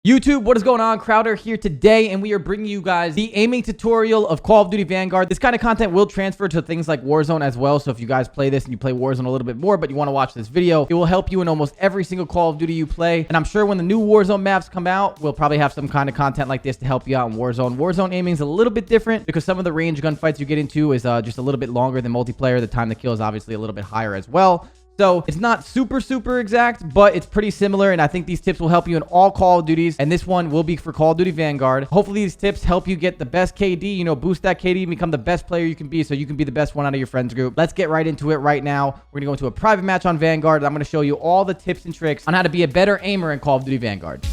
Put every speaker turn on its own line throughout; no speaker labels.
YouTube, what is going on? Crowder here today, and we are bringing you guys the aiming tutorial of Call of Duty Vanguard. This kind of content will transfer to things like Warzone as well, so if you guys play this and you play Warzone a little bit more, but you want to watch this video, it will help you in almost every single Call of Duty you play, and I'm sure when the new Warzone maps come out, we'll probably have some kind of content like this to help you out in Warzone. Warzone aiming is a little bit different because some of the range gunfights you get into is just a little bit longer than multiplayer. The time to kill is obviously a little bit higher as well. So it's not super exact, but it's pretty similar, and I think these tips will help you in all Call of Duties, and this one will be for Call of Duty Vanguard. Hopefully these tips help you get the best KD, boost that KD and become the best player you can be so you can be the best one out of your friends group. Let's get right into it right now. We're going to go into a private match on Vanguard, and I'm going to show you all the tips and tricks on how to be a better aimer in Call of Duty Vanguard.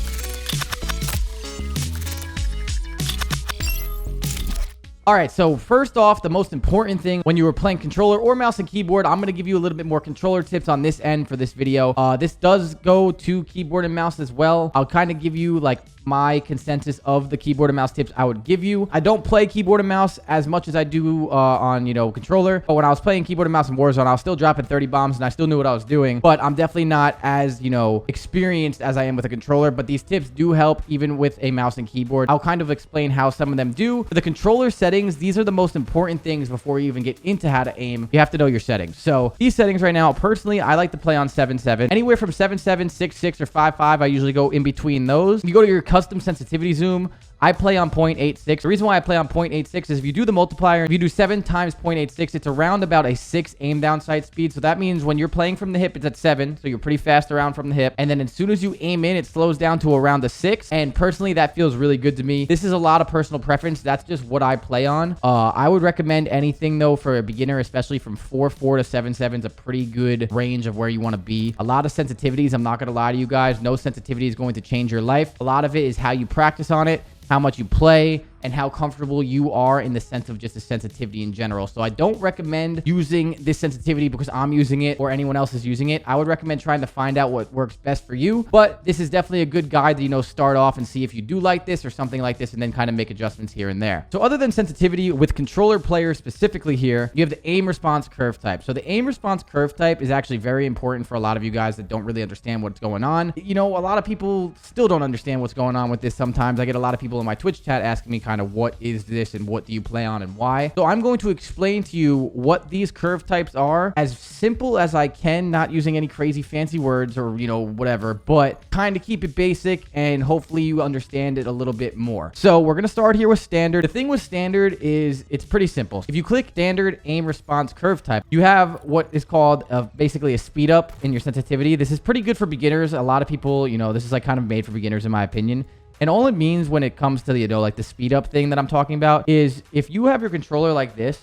All right, so first off, the most important thing when you were playing controller or mouse and keyboard, I'm going to give you a little bit more controller tips on this end for this video. This does go to keyboard and mouse as well. I'll kind of give you like my consensus of the keyboard and mouse tips I would give you. I don't play keyboard and mouse as much as I do on, controller. But when I was playing keyboard and mouse in Warzone, I was still dropping 30 bombs and I still knew what I was doing. But I'm definitely not as, experienced as I am with a controller. But these tips do help even with a mouse and keyboard. I'll kind of explain how some of them do. For the controller settings, these are the most important things before you even get into how to aim. You have to know your settings. So these settings right now, personally, I like to play on 7.7. Anywhere from 7.7, 6.6, or 5.5, I usually go in between those. You go to your custom sensitivity zoom. I play on 0.86. The reason why I play on 0.86 is if you do the multiplier, if you do 7 times 0.86, it's around about a 6 aim down sight speed. So that means when you're playing from the hip, it's at 7. So you're pretty fast around from the hip. And then as soon as you aim in, it slows down to around a 6. And personally, that feels really good to me. This is a lot of personal preference. That's just what I play on. I would recommend anything though for a beginner, especially from 4.4 to 7.7 is a pretty good range of where you want to be. A lot of sensitivities, I'm not going to lie to you guys. No sensitivity is going to change your life. A lot of it is how you practice on it, how much you play, and how comfortable you are in the sense of just the sensitivity in general. So I don't recommend using this sensitivity because I'm using it or anyone else is using it. I would recommend trying to find out what works best for you. But this is definitely a good guide to, start off and see if you do like this or something like this and then kind of make adjustments here and there. So other than sensitivity, with controller players specifically here, you have the aim response curve type. So the aim response curve type is actually very important for a lot of you guys that don't really understand what's going on. A lot of people still don't understand what's going on with this sometimes. I get a lot of people in my Twitch chat asking me kind of what is this and what do you play on and why. So I'm going to explain to you what these curve types are as simple as I can, not using any crazy fancy words or whatever, but kind of keep it basic and hopefully you understand it a little bit more. So we're going to start here with standard. The thing with standard is it's pretty simple. If you click standard aim response curve type, you have what is called basically a speed up in your sensitivity. This is pretty good for beginners. A lot of people, this is like kind of made for beginners in my opinion. And all it means when it comes to like the speed up thing that I'm talking about is if you have your controller like this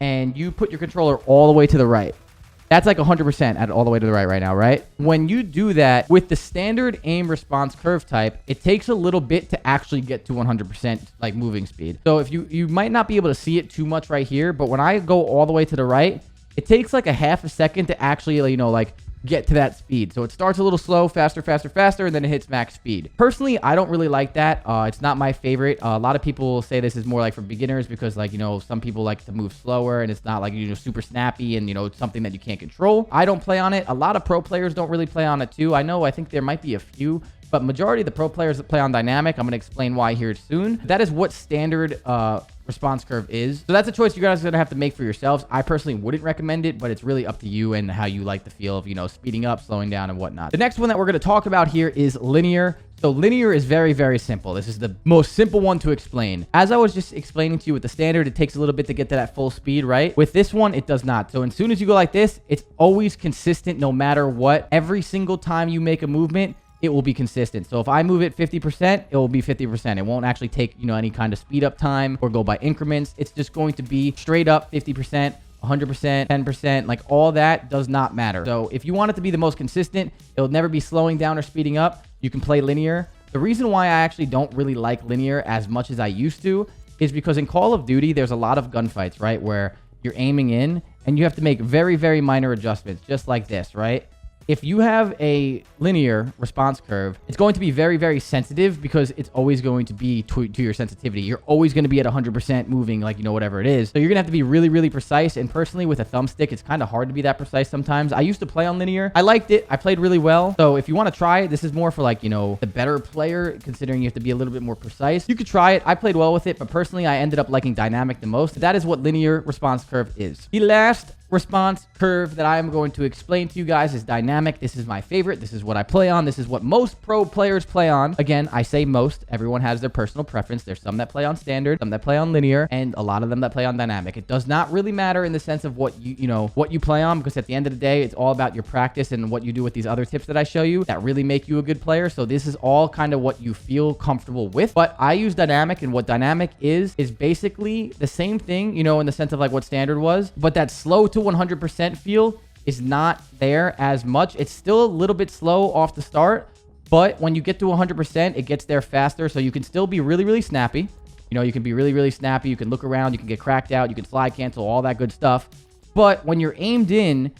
and you put your controller all the way to the right, that's like 100% at all the way to the right now, right? When you do that with the standard aim response curve type, it takes a little bit to actually get to 100% like moving speed. So if you might not be able to see it too much right here, but when I go all the way to the right, it takes like a half a second to actually, get to that speed. So it starts a little slow, faster, and then it hits max speed. Personally, I don't really like that. It's not my favorite. A lot of people say this is more like for beginners because some people like to move slower and it's not like, super snappy and, it's something that you can't control. I don't play on it. A lot of pro players don't really play on it too. I think there might be a few, but majority of the pro players that play on dynamic, I'm going to explain why here soon. That is what standard response curve is. So that's a choice you guys are going to have to make for yourselves. I personally wouldn't recommend it, but it's really up to you and how you like the feel of, speeding up, slowing down, and whatnot. The next one that we're going to talk about here is linear. So linear is very simple. This is the most simple one to explain. As I was just explaining to you with the standard, it takes a little bit to get to that full speed, right? With this one, it does not. So as soon as you go like this, it's always consistent no matter what. Every single time you make a movement, it will be consistent. So if I move it 50%, it will be 50%. It won't actually take, any kind of speed up time or go by increments. It's just going to be straight up 50%, 100%, 10%, like all that does not matter. So if you want it to be the most consistent, it'll never be slowing down or speeding up. You can play linear. The reason why I actually don't really like linear as much as I used to is because in Call of Duty, there's a lot of gunfights, right? Where you're aiming in and you have to make very minor adjustments just like this, right? If you have a linear response curve, it's going to be very, very sensitive because it's always going to be to your sensitivity. You're always going to be at 100% moving, like, you know, whatever it is. So you're going to have to be really, really precise. And personally, with a thumbstick, it's kind of hard to be that precise sometimes. I used to play on linear. I liked it. I played really well. So if you want to try it, this is more for, like, you know, the better player, considering you have to be a little bit more precise. You could try it. I played well with it, but personally, I ended up liking dynamic the most. That is what linear response curve is. The last response curve that I am going to explain to you guys is dynamic. This is my favorite. This is what I play on. This is what most pro players play on. Again, I say most. Everyone has their personal preference. There's some that play on standard, some that play on linear, and a lot of them that play on dynamic. It does not really matter in the sense of what what you play on, because at the end of the day, it's all about your practice and what you do with these other tips that I show you that really make you a good player. So this is all kind of what you feel comfortable with. But I use dynamic, and what dynamic is basically the same thing, you know, in the sense of like what standard was, but that slow to 100% feel is not there as much. It's still a little bit slow off the start, but when you get to 100%, it gets there faster. So you can still be really, really snappy. You know, you can be really, really snappy. You can look around. You can get cracked out. You can slide cancel, all that good stuff. But when you're aimed in,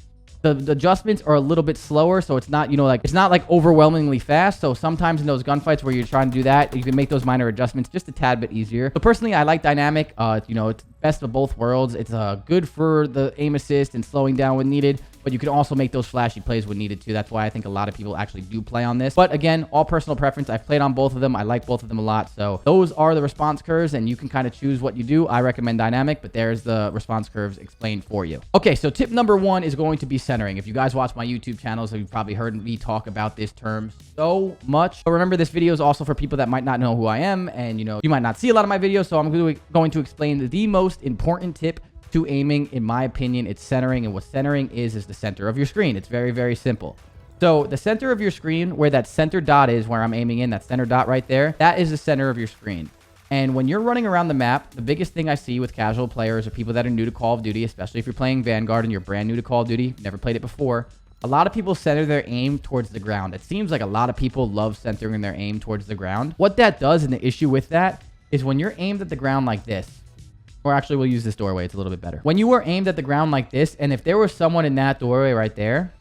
the adjustments are a little bit slower. So it's not, you know, like, it's not like overwhelmingly fast. So sometimes in those gunfights where you're trying to do that, you can make those minor adjustments just a tad bit easier. So personally, I like dynamic. You know, it's best of both worlds. It's good for the aim assist and slowing down when needed, but you can also make those flashy plays when needed too. That's why I think a lot of people actually do play on this. But again, all personal preference. I've played on both of them. I like both of them a lot. So those are the response curves, and you can kind of choose what you do. I recommend dynamic, but there's the response curves explained for you. Okay, so tip number 1 is going to be centering. If you guys watch my YouTube channels, you've probably heard me talk about this term so much. But remember, this video is also for people that might not know who I am, and you know, you might not see a lot of my videos. So I'm going to explain the most important tip to aiming. In my opinion, it's centering. And what centering is the center of your screen. It's very, very simple. So the center of your screen, where that center dot is, where I'm aiming in, that center dot right there, that is the center of your screen. And when you're running around the map, the biggest thing I see with casual players or people that are new to Call of Duty, especially if you're playing Vanguard and you're brand new to Call of Duty, never played it before, a lot of people center their aim towards the ground. It seems like a lot of people love centering their aim towards the ground. What that does, and the issue with that, is when you're aimed at the ground like this, or actually we'll use this doorway, it's a little bit better. When you were aimed at the ground like this, and if there was someone in that doorway right there,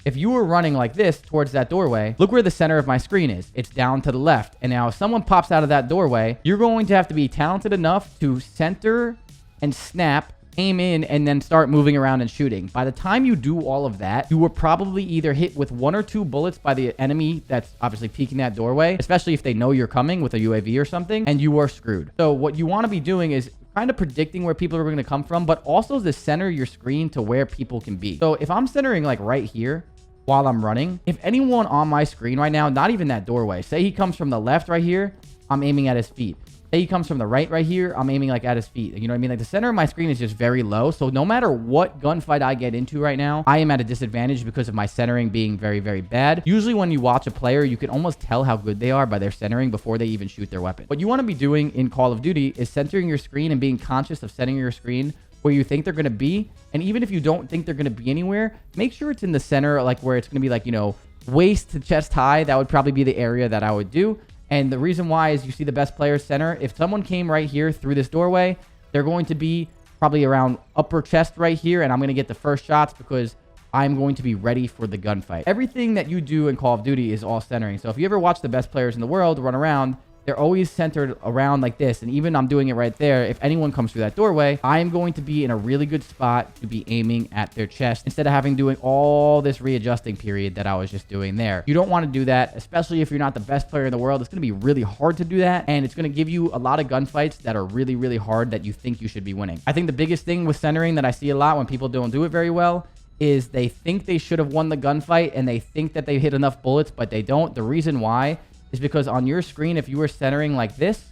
if you were running like this towards that doorway, look where the center of my screen is. It's down to the left. And now if someone pops out of that doorway, you're going to have to be talented enough to center and snap, aim in, and then start moving around and shooting. By the time you do all of that, you were probably either hit with 1 or 2 bullets by the enemy that's obviously peeking that doorway, especially if they know you're coming with a UAV or something, and you are screwed. So what you want to be doing is kind of predicting where people are going to come from, but also to center your screen to where people can be. So if I'm centering like right here while I'm running, if anyone on my screen right now, not even that doorway, say he comes from the left right here, I'm aiming at his feet. Say he comes from the right here, I'm aiming like at his feet. You know what I mean? Like the center of my screen is just very low. So no matter what gunfight I get into right now, I am at a disadvantage because of my centering being very, very bad. Usually when you watch a player, you can almost tell how good they are by their centering before they even shoot their weapon. What you want to be doing in Call of Duty is centering your screen and being conscious of setting your screen where you think they're going to be. And even if you don't think they're going to be anywhere, make sure it's in the center, like where it's going to be like, you know, waist to chest high. That would probably be the area that I would do. And the reason why is you see the best players center. If someone came right here through this doorway, they're going to be probably around upper chest right here. And I'm going to get the first shots because I'm going to be ready for the gunfight. Everything that you do in Call of Duty is all centering. So if you ever watch the best players in the world run around, they're always centered around like this. And even I'm doing it right there. If anyone comes through that doorway, I am going to be in a really good spot to be aiming at their chest instead of having doing all this readjusting period that I was just doing there. You don't want to do that, especially if you're not the best player in the world. It's going to be really hard to do that. And it's going to give you a lot of gunfights that are really, really hard that you think you should be winning. I think the biggest thing with centering that I see a lot when people don't do it very well is they think they should have won the gunfight and they think that they hit enough bullets, but they don't. The reason why is because on your screen, if you were centering like this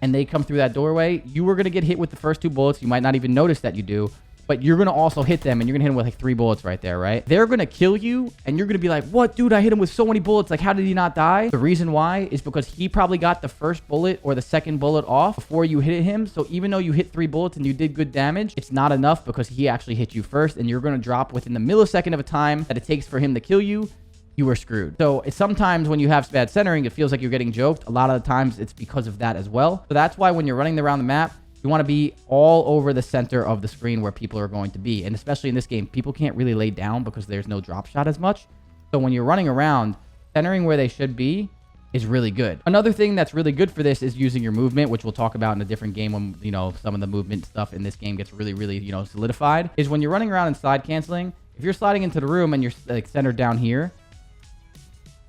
and they come through that doorway, you were going to get hit with the first 2 bullets. You might not even notice that you do, but you're going to also hit them and you're going to hit them with like 3 bullets right there, right? They're going to kill you and you're going to be like, what, dude, I hit him with so many bullets. Like, how did he not die? The reason why is because he probably got the first bullet or the second bullet off before you hit him. So even though you hit 3 bullets and you did good damage, it's not enough because he actually hit you first and you're going to drop within the millisecond of a time that it takes for him to kill you. You were screwed. So it's sometimes when you have bad centering, it feels like you're getting joked. A lot of the times it's because of that as well. So that's why when you're running around the map, you want to be all over the center of the screen where people are going to be. And especially in this game, people can't really lay down because there's no drop shot as much. So when you're running around, centering where they should be is really good. Another thing that's really good for this is using your movement, which we'll talk about in a different game when, you know, some of the movement stuff in this game gets really, really, you know, solidified, is when you're running around and slide canceling, if you're sliding into the room and you're like centered down here,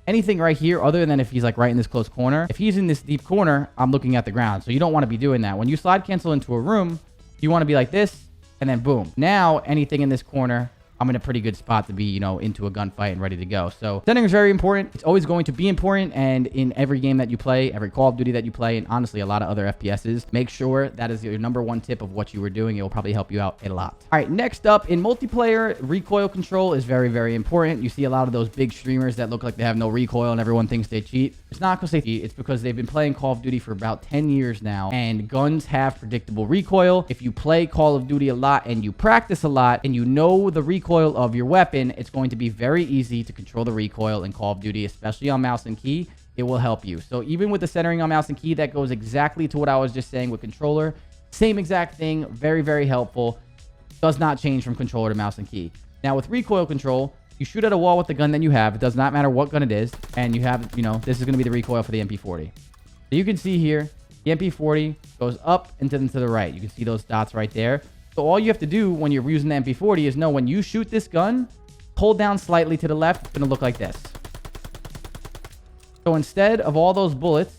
anything right here, other than if he's like right in this close corner, if he's in this deep corner, I'm looking at the ground. So you don't want to be doing that. When you slide cancel into a room, you want to be like this, and then boom. Now, anything in this corner, I'm in a pretty good spot to be, you know, into a gunfight and ready to go. So centering is very important. It's always going to be important. And in every game that you play, every Call of Duty that you play, and honestly, a lot of other FPSs, make sure that is your #1 tip of what you were doing. It will probably help you out a lot. All right, next up, in multiplayer, recoil control is very, very important. You see a lot of those big streamers that look like they have no recoil and everyone thinks they cheat. It's not because they cheat. It's because they've been playing Call of Duty for about 10 years now, and guns have predictable recoil. If you play Call of Duty a lot and you practice a lot and you know the recoil of your weapon, it's going to be very easy to control the recoil in Call of Duty, especially on mouse and key. It will help you. So even with the centering on mouse and key, that goes exactly to what I was just saying with controller. Same exact thing. Very, very helpful. Does not change from controller to mouse and key. Now with recoil control, you shoot at a wall with the gun that you have. It does not matter what gun it is. And you have, you know, this is going to be the recoil for the MP40. So you can see here, the MP40 goes up and to the right. You can see those dots right there. So all you have to do when you're using the MP40 is know when you shoot this gun, hold down slightly to the left, it's going to look like this. So instead of all those bullets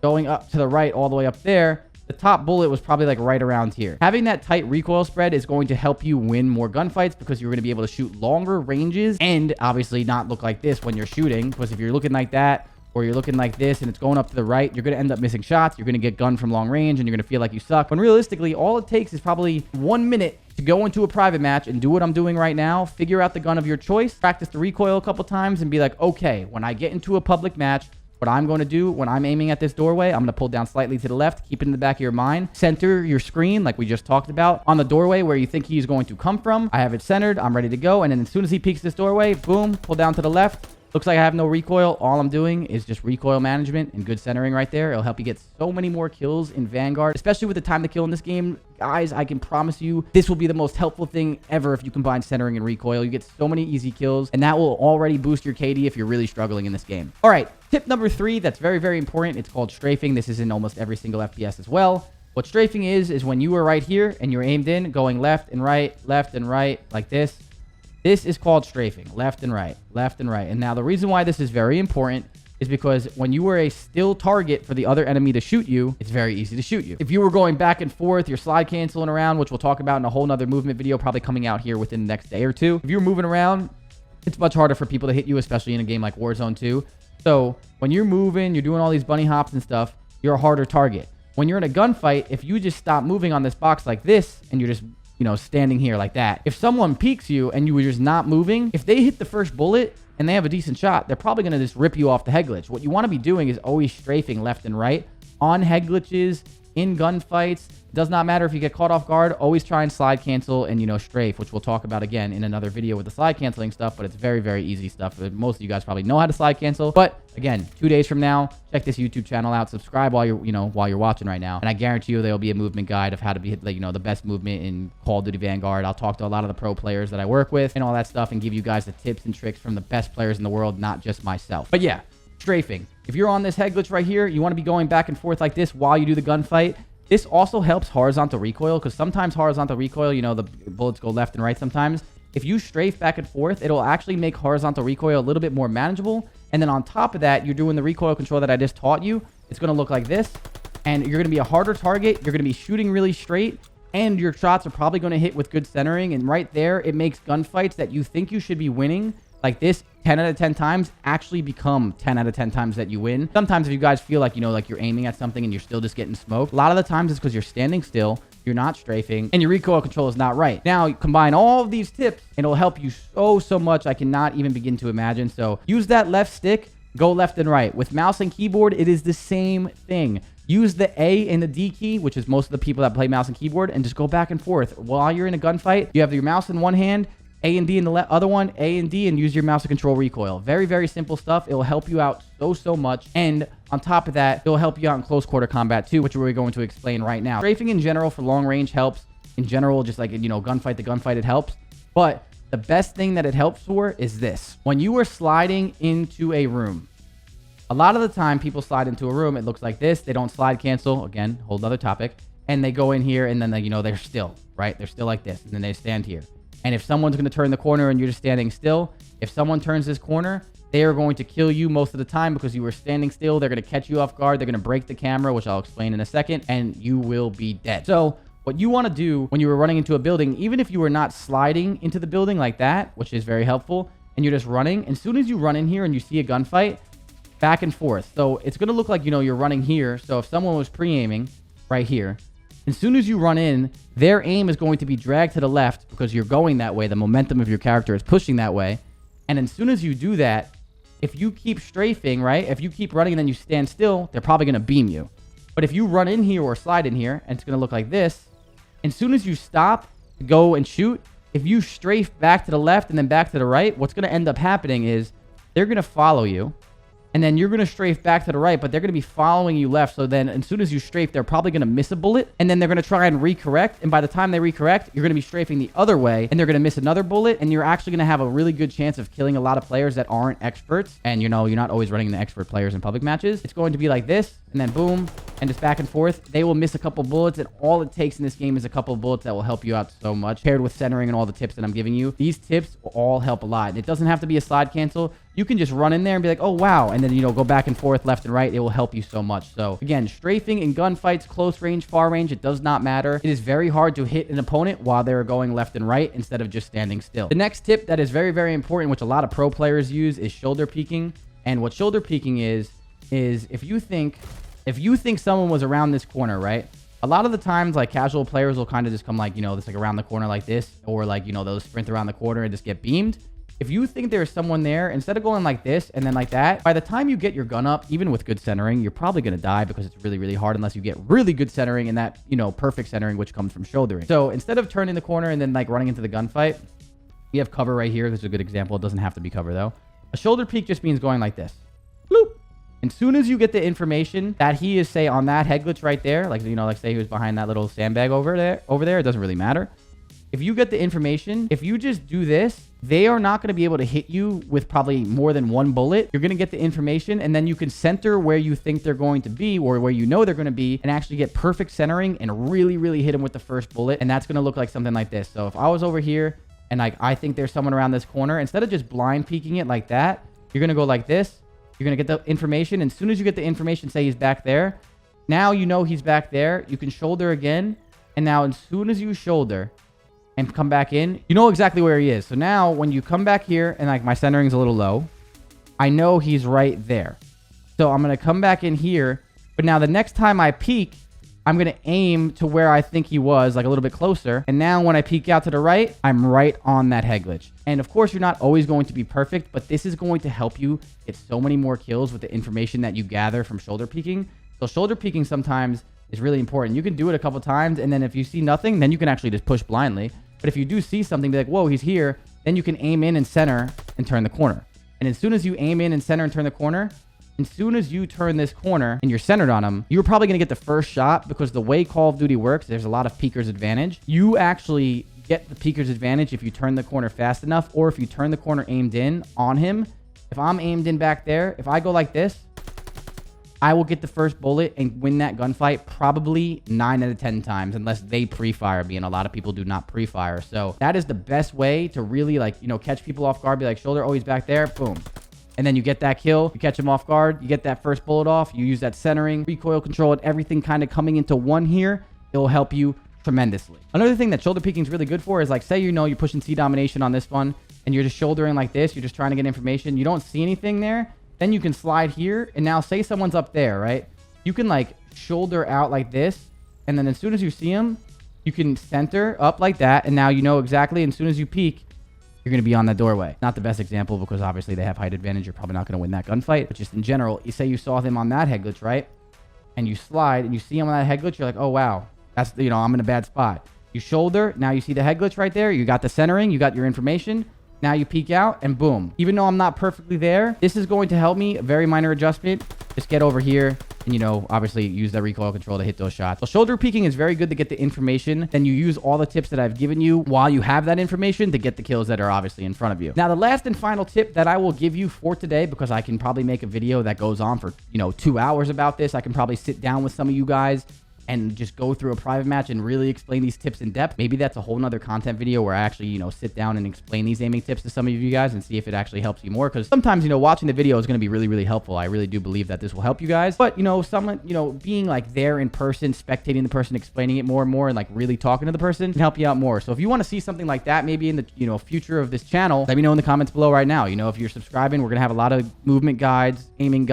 going up to the right all the way up there, the top bullet was probably like right around here. Having that tight recoil spread is going to help you win more gunfights because you're going to be able to shoot longer ranges and obviously not look like this when you're shooting. Because if you're looking like that, or you're looking like this and it's going up to the right, you're going to end up missing shots. You're going to get gunned from long range and you're going to feel like you suck. When realistically, all it takes is probably 1 minute to go into a private match and do what I'm doing right now. Figure out the gun of your choice, practice the recoil a couple times and be like, okay, when I get into a public match, what I'm going to do when I'm aiming at this doorway, I'm going to pull down slightly to the left, keep it in the back of your mind, center your screen like we just talked about on the doorway where you think he's going to come from. I have it centered. I'm ready to go. And then as soon as he peeks this doorway, boom, pull down to the left. Looks like I have no recoil. All I'm doing is just recoil management and good centering right there. It'll help you get so many more kills in Vanguard, especially with the time to kill in this game. Guys, I can promise you this will be the most helpful thing ever if you combine centering and recoil. You get so many easy kills, and that will already boost your KD if you're really struggling in this game. All right, tip number 3 that's very, very important. It's called strafing. This is in almost every single FPS as well. What strafing is when you are right here and you're aimed in, going left and right like this. This is called strafing, left and right, left and right. And now the reason why this is very important is because when you were a still target for the other enemy to shoot you, it's very easy to shoot you. If you were going back and forth, you're slide canceling around, which we'll talk about in a whole nother movement video probably coming out here within the next day or two. If you're moving around, it's much harder for people to hit you, especially in a game like Warzone 2. So when you're moving, you're doing all these bunny hops and stuff, you're a harder target. When you're in a gunfight, if you just stop moving on this box like this and you're just, you know, standing here like that. If someone peeks you and you were just not moving, if they hit the first bullet and they have a decent shot, they're probably going to just rip you off the head glitch. What you want to be doing is always strafing left and right on head glitches, in gunfights. Does not matter if you get caught off guard. Always try and slide cancel and, you know, strafe, which we'll talk about again in another video with the slide canceling stuff, but it's very, very easy stuff. Most of you guys probably know how to slide cancel, but again, 2 days from now, check this YouTube channel out, subscribe while you're watching right now. And I guarantee you there'll be a movement guide of how to be, like, you know, the best movement in Call of Duty Vanguard. I'll talk to a lot of the pro players that I work with and all that stuff and give you guys the tips and tricks from the best players in the world, not just myself. But yeah, strafing. If you're on this head glitch right here, you want to be going back and forth like this while you do the gunfight. This also helps horizontal recoil because sometimes horizontal recoil, you know, the bullets go left and right sometimes. If you strafe back and forth, it'll actually make horizontal recoil a little bit more manageable. And then on top of that, you're doing the recoil control that I just taught you. It's going to look like this. And you're going to be a harder target. You're going to be shooting really straight. And your shots are probably going to hit with good centering. And right there, it makes gunfights that you think you should be winning like this 10 out of 10 times actually become 10 out of 10 times that you win. Sometimes if you guys feel like, you know, like you're aiming at something and you're still just getting smoked, a lot of the times it's because you're standing still, you're not strafing, and your recoil control is not right. Now, you combine all of these tips, and it'll help you so much I cannot even begin to imagine. So use that left stick, go left and right. With mouse and keyboard, it is the same thing. Use the A and the D key, which is most of the people that play mouse and keyboard, and just go back and forth. While you're in a gunfight, you have your mouse in one hand, A and D in the other one, A and D, and use your mouse to control recoil. Very, very simple stuff. It will help you out so much. And on top of that, it'll help you out in close quarter combat too, which we're going to explain right now. Strafing in general for long range helps. In general, just like, you know, gunfight to gunfight, it helps. But The best thing that it helps for is this. When you are sliding into a room, a lot of the time people slide into a room, it looks like this. They don't slide cancel. Again, whole other topic. And they go in here and then they, they're still, right? They're still like this. And then they stand here. And if someone's going to turn the corner and you're just standing still, if someone turns this corner, they are going to kill you most of the time because you were standing still. They're going to catch you off guard. They're going to break the camera, which I'll explain in a second, and you will be dead. So what you want to do when you were running into a building, even if you were not sliding into the building like that, which is very helpful, and you're just running, as soon as you run in here and you see a gunfight, back and forth. So it's going to look like, you're running here. So if someone was pre-aiming right here, as soon as you run in, their aim is going to be dragged to the left because you're going that way. The momentum of your character is pushing that way. And as soon as you do that, if you keep strafing, right? If you keep running and then you stand still, they're probably going to beam you. But if you run in here or slide in here, and it's going to look like this, as soon as you stop to go and shoot, if you strafe back to the left and then back to the right, what's going to end up happening is they're going to follow you. And then you're going to strafe back to the right, but they're going to be following you left. So then as soon as you strafe, they're probably going to miss a bullet. And then they're going to try and recorrect. And by the time they recorrect, you're going to be strafing the other way. And they're going to miss another bullet. And you're actually going to have a really good chance of killing a lot of players that aren't experts. And you're not always running the expert players in public matches. It's going to be like this. And then boom. And just back and forth. They will miss a couple bullets. And all it takes in this game is a couple of bullets that will help you out so much. Paired with centering and all the tips that I'm giving you. These tips will all help a lot. And it doesn't have to be a slide cancel. You can just run in there and be like, oh, wow. And then, go back and forth, left and right. It will help you so much. So again, strafing in gunfights, close range, far range, it does not matter. It is very hard to hit an opponent while they're going left and right instead of just standing still. The next tip that is very, very important, which a lot of pro players use, is shoulder peeking. And what shoulder peeking is if you think someone was around this corner, right? A lot of the times, like, casual players will kind of just come like, it's like around the corner like this, or like, they'll sprint around the corner and just get beamed. If you think there's someone there, instead of going like this and then like that, by the time you get your gun up, even with good centering, you're probably going to die because it's really, really hard unless you get really good centering and that, perfect centering, which comes from shouldering. So instead of turning the corner and then like running into the gunfight, we have cover right here. This is a good example. It doesn't have to be cover though. A shoulder peek just means going like this. Bloop. As soon as you get the information that he is, say, on that head glitch right there, like, like say he was behind that little sandbag over there, it doesn't really matter. If you get the information, if you just do this, they are not going to be able to hit you with probably more than one bullet. You're going to get the information, and then you can center where you think they're going to be or where they're going to be and actually get perfect centering and really, really hit them with the first bullet. And that's going to look like something like this. So if I was over here and like I think there's someone around this corner, instead of just blind peeking it like that, you're going to go like this. You're going to get the information. And as soon as you get the information, say he's back there. Now he's back there. You can shoulder again. And now as soon as you shoulder and come back in, you know exactly where he is. So now when you come back here and like my centering's a little low, I know he's right there. So I'm going to come back in here. But now the next time I peek, I'm going to aim to where I think he was, like a little bit closer. And now when I peek out to the right, I'm right on that head glitch. And of course, you're not always going to be perfect, but this is going to help you get so many more kills with the information that you gather from shoulder peeking. So shoulder peeking sometimes is really important. You can do it a couple times, and then if you see nothing, then you can actually just push blindly. But if you do see something, be like, whoa, he's here, then you can aim in and center and turn the corner. And as soon as you aim in and center and turn the corner, as soon as you turn this corner and you're centered on him, you're probably going to get the first shot because the way Call of Duty works, there's a lot of peeker's advantage. You actually get the peeker's advantage if you turn the corner fast enough or if you turn the corner aimed in on him. If I'm aimed in back there, if I go like this, I will get the first bullet and win that gunfight probably 9 out of 10 times unless they pre-fire me, and a lot of people do not pre-fire. So that is the best way to really catch people off guard, be like, shoulder, oh, he's back there, boom. And then you get that kill, you catch him off guard, you get that first bullet off, you use that centering, recoil control, and everything kind of coming into one here. It will help you tremendously. Another thing that shoulder peeking is really good for is say you're pushing C domination on this one and you're just shouldering like this, you're just trying to get information, you don't see anything there, then you can slide here, and now say someone's up there, right? You can shoulder out like this, and then as soon as you see him, you can center up like that, and now you know exactly, and as soon as you peek, you're going to be on that doorway. Not the best example because obviously they have height advantage. You're probably not going to win that gunfight. But just in general, you say you saw him on that head glitch, right? And you slide and you see him on that head glitch. You're like, oh, wow. That's, I'm in a bad spot. You shoulder. Now you see the head glitch right there. You got the centering. You got your information. Now you peek out and boom. Even though I'm not perfectly there, this is going to help me. A very minor adjustment. Just get over here and, you know, obviously use that recoil control to hit those shots. So shoulder peeking is very good to get the information. Then you use all the tips that I've given you while you have that information to get the kills that are obviously in front of you. Now, the last and final tip that I will give you for today, because I can probably make a video that goes on for, you know, 2 hours about this. I can probably sit down with some of you guys and just go through a private match and really explain these tips in depth. Maybe that's a whole nother content video where I actually, you know, sit down and explain these aiming tips to some of you guys and see if it actually helps you more. Because sometimes, you know, watching the video is going to be really, really helpful. I really do believe that this will help you guys. But, you know, someone, you know, being like there in person, spectating the person, explaining it more and more, and like really talking to the person can help you out more. So if you want to see something like that, maybe in the, you know, future of this channel, let me know in the comments below right now. You know, if you're subscribing, we're going to have a lot of movement guides, aiming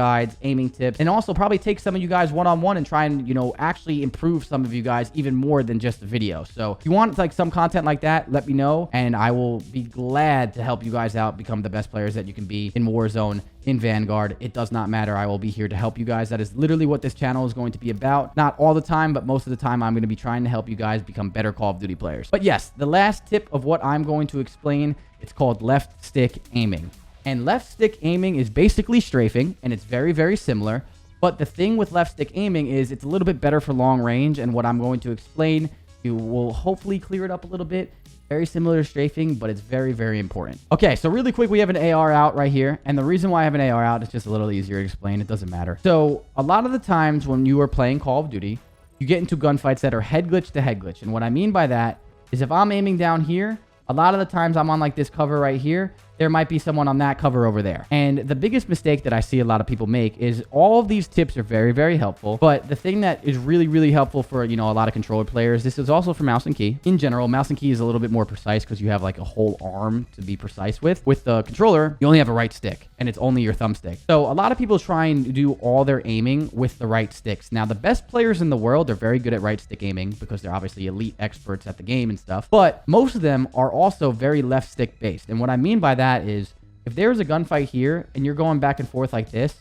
tips, and also probably take some of you guys one-on-one and try and, you know, actually improve some of you guys even more than just the video. So if you want like some content like that, let me know, and I will be glad to help you guys out become the best players that you can be in Warzone, in Vanguard. It does not matter. I will be here to help you guys. That is literally what this channel is going to be about. Not all the time, but most of the time I'm going to be trying to help you guys become better Call of Duty players. But yes, the last tip of what I'm going to explain, it's called left stick aiming. And left stick aiming is basically strafing, and it's very, very similar. But the thing with left stick aiming is it's a little bit better for long range, and what I'm going to explain, you will hopefully clear it up a little bit. Very similar to strafing, but it's very, very important. Okay, so really quick, we have an AR out right here, and the reason why I have an AR out is just a little easier to explain. It doesn't matter. So a lot of the times when you are playing Call of Duty, you get into gunfights that are head glitch to head glitch, and what I mean by that is if I'm aiming down here, a lot of the times I'm on like this cover right here, there might be someone on that cover over there. And the biggest mistake that I see a lot of people make is all of these tips are very, very helpful. But the thing that is really, really helpful for, you know, a lot of controller players, this is also for mouse and key. In general, mouse and key is a little bit more precise because you have like a whole arm to be precise with. With the controller, you only have a right stick and it's only your thumbstick. So a lot of people try and do all their aiming with the right sticks. Now, the best players in the world are very good at right stick aiming because they're obviously elite experts at the game and stuff. But most of them are also very left stick based. And what I mean by that is if there's a gunfight here and you're going back and forth like this,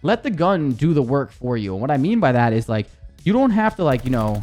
let the gun do the work for you. And what I mean by that is like, you don't have to like, you know,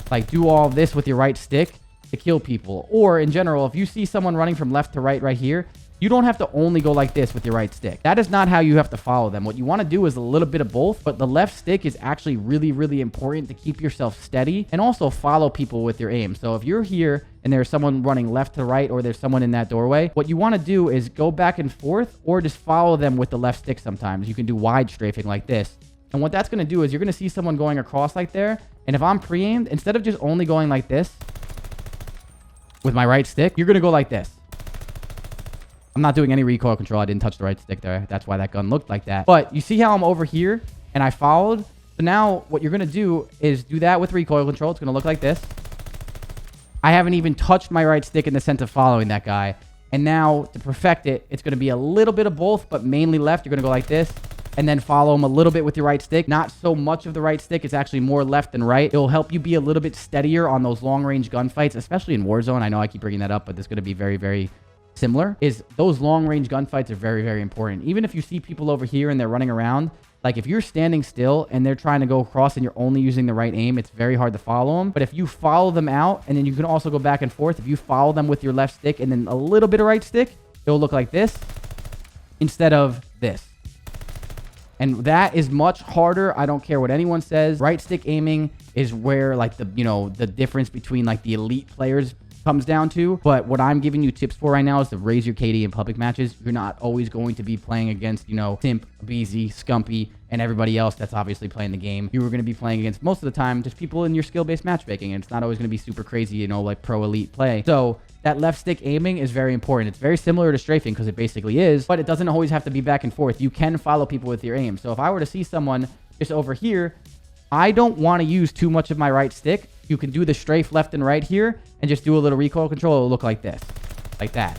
like do all this with your right stick to kill people. Or in general, if you see someone running from left to right here, you don't have to only go like this with your right stick. That is not how you have to follow them. What you want to do is a little bit of both, but the left stick is actually really, really important to keep yourself steady and also follow people with your aim. So if you're here and there's someone running left to right or there's someone in that doorway, what you want to do is go back and forth or just follow them with the left stick sometimes. You can do wide strafing like this. And what that's going to do is you're going to see someone going across like there. And if I'm pre-aimed, instead of just only going like this with my right stick, you're going to go like this. I'm not doing any recoil control. I didn't touch the right stick there. That's why that gun looked like that. But you see how I'm over here and I followed? So now what you're going to do is do that with recoil control. It's going to look like this. I haven't even touched my right stick in the sense of following that guy. And now to perfect it, it's going to be a little bit of both, but mainly left. You're going to go like this and then follow him a little bit with your right stick. Not so much of the right stick. It's actually more left than right. It'll help you be a little bit steadier on those long range gunfights, especially in Warzone. I know I keep bringing that up, but it's going to be very, very similar. Is those long range gunfights are very, very important. Even if you see people over here and they're running around, like if you're standing still and they're trying to go across and you're only using the right aim, it's very hard to follow them. But if you follow them out and then you can also go back and forth, if you follow them with your left stick and then a little bit of right stick, it'll look like this instead of this. And that is much harder. I don't care what anyone says. Right stick aiming is where like the, you know, the difference between like the elite players comes down to. But what I'm giving you tips for right now is to raise your KD in public matches. You're not always going to be playing against, you know, Simp, Beezy, Scumpy, and everybody else that's obviously playing the game. You are going to be playing against, most of the time, just people in your skill-based matchmaking, and it's not always going to be super crazy, you know, like pro elite play. So that left stick aiming is very important. It's very similar to strafing because it basically is, but it doesn't always have to be back and forth. You can follow people with your aim. So if I were to see someone just over here, I don't want to use too much of my right stick. You can do the strafe left and right here and just do a little recoil control. It'll look like this, like that.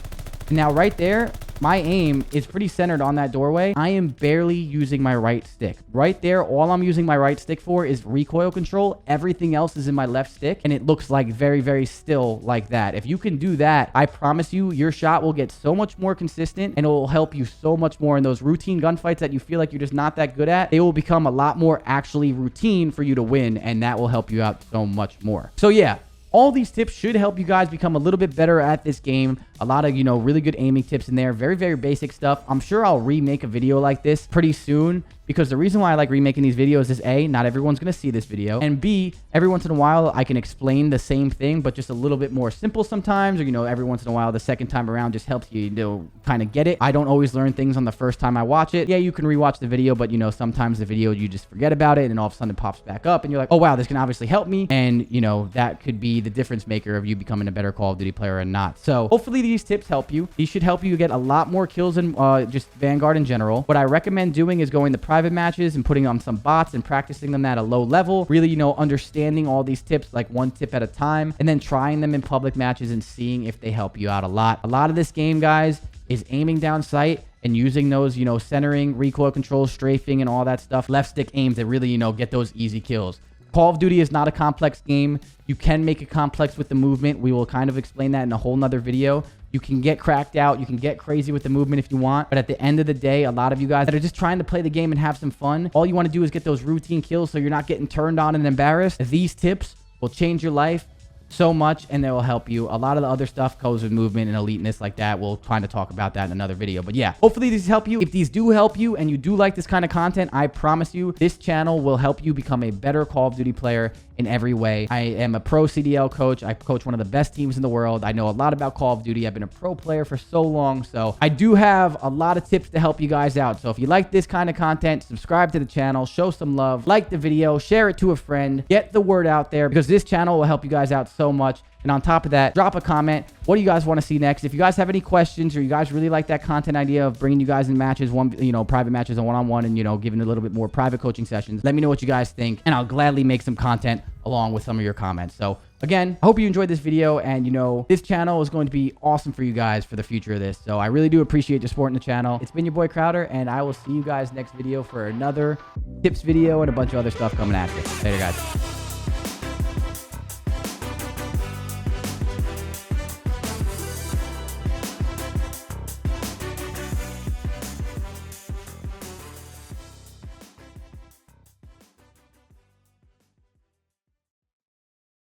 And now right there, my aim is pretty centered on that doorway. I am barely using my right stick. Right there, all I'm using my right stick for is recoil control. Everything else is in my left stick, and it looks like very, very still like that. If you can do that, I promise you, your shot will get so much more consistent, and it will help you so much more in those routine gunfights that you feel like you're just not that good at. They will become a lot more actually routine for you to win, and that will help you out so much more. So yeah, all these tips should help you guys become a little bit better at this game. A lot of, you know, really good aiming tips in there. Very, very basic stuff. I'm sure I'll remake a video like this pretty soon because the reason why I like remaking these videos is A, not everyone's going to see this video, and B, every once in a while I can explain the same thing, but just a little bit more simple sometimes, or, you know, every once in a while the second time around just helps you, you know, kind of get it. I don't always learn things on the first time I watch it. Yeah, you can rewatch the video, but, you know, sometimes the video you just forget about it, and all of a sudden it pops back up, and you're like, oh wow, this can obviously help me, and, you know, that could be the difference maker of you becoming a better Call of Duty player or not. So hopefully these tips help you. These should help you get a lot more kills in just Vanguard in general. What I recommend doing is going to private matches and putting on some bots and practicing them at a low level, really, you know, understanding all these tips like one tip at a time, and then trying them in public matches and seeing if they help you out a lot. A lot of this game, guys, is aiming down sight and using those, you know, centering, recoil control, strafing, and all that stuff, left stick aim to really, you know, get those easy kills. Call of Duty is not a complex game. You can make it complex with the movement. We will kind of explain that in a whole nother video. You can get cracked out. You can get crazy with the movement if you want. But at the end of the day, a lot of you guys that are just trying to play the game and have some fun, all you want to do is get those routine kills so you're not getting turned on and embarrassed. These tips will change your life so much, and they will help you. A lot of the other stuff goes with movement and eliteness like that. We'll kind of talk about that in another video. But yeah, hopefully these help you. If these do help you and you do like this kind of content, I promise you this channel will help you become a better Call of Duty player in every way. I am a pro CDL coach. I coach one of the best teams in the world. I know a lot about Call of Duty. I've been a pro player for so long, so I do have a lot of tips to help you guys out. So if you like this kind of content, subscribe to the channel, show some love, like the video, share it to a friend, get the word out there, because this channel will help you guys out so much. And on top of that, drop a comment. What do you guys want to see next? If you guys have any questions, or you guys really like that content idea of bringing you guys in matches, private matches and one-on-one, and, you know, giving a little bit more private coaching sessions, let me know what you guys think, and I'll gladly make some content along with some of your comments. So again, I hope you enjoyed this video, and, you know, this channel is going to be awesome for you guys for the future of this. So I really do appreciate your support in the channel. It's been your boy Crowder, and I will see you guys next video for another tips video and a bunch of other stuff coming at you. Later, guys.